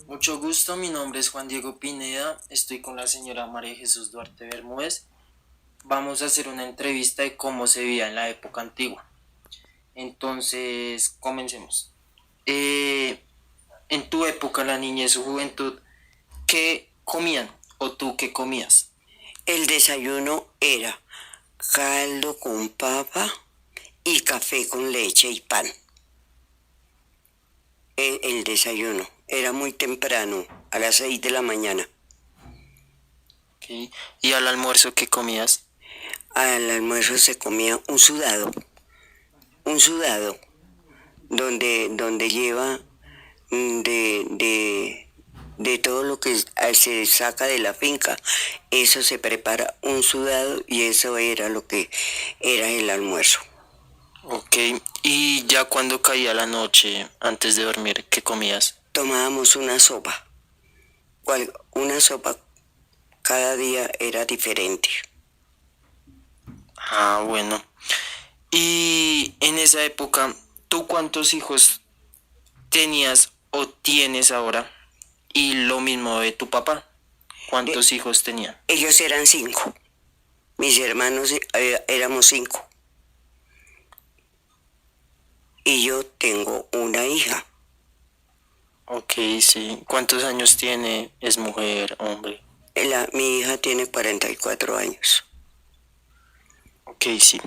Mucho gusto, mi nombre es Juan Diego Pineda, estoy con la señora María Jesús Duarte Bermúdez. Vamos a hacer una entrevista de cómo se vivía en la época antigua. Entonces, comencemos. Eh, en tu época, la niñez o juventud, ¿qué comían? ¿O tú qué comías? El desayuno era caldo con papa y café con leche y pan. El desayuno era muy temprano, a las 6 de la mañana. ¿Ok? ¿Y al almuerzo qué comías? Al almuerzo se comía un sudado donde lleva de todo lo que se saca de la finca. Eso se prepara un sudado y eso era lo que era el almuerzo. Ok. ¿Y ya cuando caía la noche, antes de dormir, qué comías? Tomábamos una sopa cada día era diferente. Ah, bueno. Y en esa época, ¿tú cuántos hijos tenías o tienes ahora? Y lo mismo de tu papá. De- ¿Cuántos hijos tenía? ellos eran 5, mis hermanos éramos 5 y yo tengo una hija. Ok, sí. ¿Cuántos años tiene? ¿Es mujer, hombre? Mi hija tiene 44 años. Ok, sí.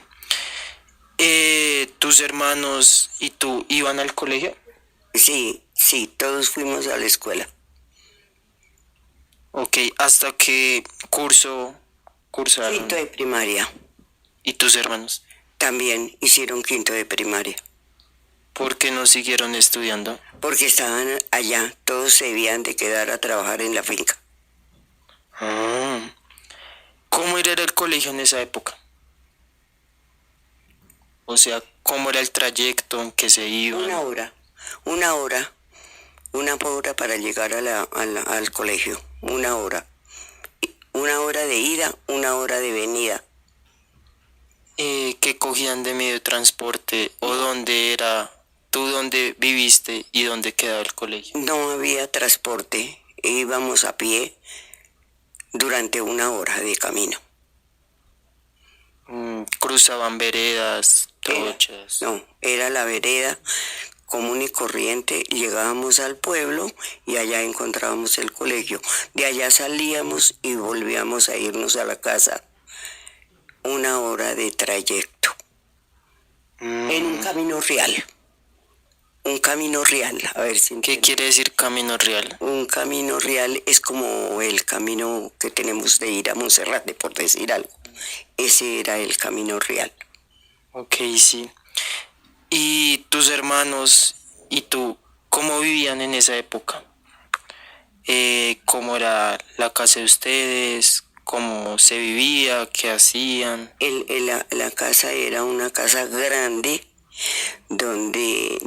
¿Tus hermanos y tú iban al colegio? Sí, sí, todos fuimos a la escuela. Ok, ¿hasta qué curso Quinto cursaron? de primaria. ¿Y tus hermanos? También hicieron quinto de primaria. ¿Por qué no siguieron estudiando? Porque estaban allá, todos se debían de quedar a trabajar en la finca. Ah, ¿cómo era el colegio en esa época? O sea, ¿cómo era el trayecto en que se Una iban? hora, una hora, una hora para llegar al colegio. Una hora. Una hora de ida, una hora de venida. ¿Qué cogían de medio de transporte o dónde era, tú dónde viviste y dónde quedaba el colegio? No había transporte, íbamos a pie durante una hora de camino. Cruzaban veredas, Era, trochas. no, era la vereda común y corriente, llegábamos al pueblo y allá encontrábamos el colegio. De allá salíamos y volvíamos a irnos a la casa. Una hora de trayecto. En un Mm, camino real. Un camino real, a ver si ¿Qué entiendes. quiere decir camino real? Un camino real es como el camino que tenemos de ir a Monserrate, por decir algo. Ese era el camino real. Ok, sí. ¿Y tus hermanos y tú, cómo vivían en esa época? ¿Cómo era la casa de ustedes? ¿Cómo se vivía? ¿Qué hacían? La casa era una casa grande donde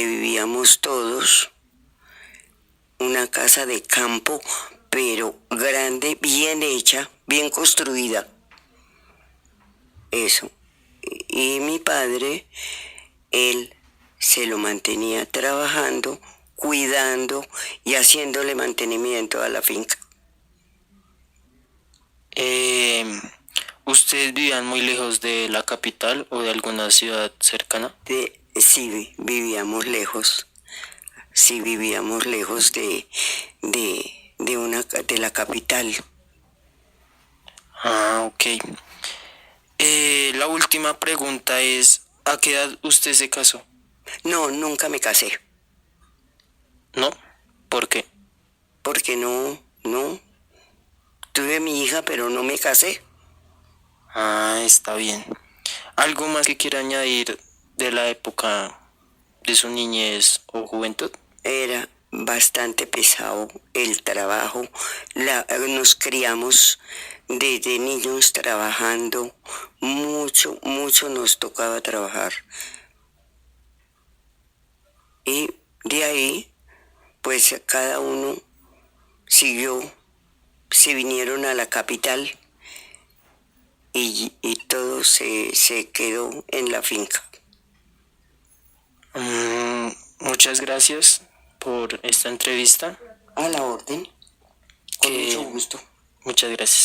vivíamos todos, una casa de campo, pero grande, bien hecha, bien construida. Eso. Y mi padre, él se lo mantenía trabajando, cuidando y haciéndole mantenimiento a la finca. Eh, ¿Ustedes vivían muy lejos de la capital o de alguna ciudad cercana? Sí, vivíamos lejos, sí vivíamos lejos de la capital. Ah, ok. La última pregunta es, ¿a qué edad usted se casó? No, nunca me casé, ¿No? ¿Por qué? porque no, tuve mi hija, pero no me casé. Ah, está bien. ¿Algo más que quiera añadir de la época de su niñez o juventud? Era bastante pesado el trabajo, nos criamos desde niños trabajando, mucho nos tocaba trabajar. Y de ahí, pues cada uno siguió, se vinieron a la capital y todo se quedó en la finca. Muchas gracias por esta entrevista. A la orden, con Eh, mucho gusto. Muchas gracias.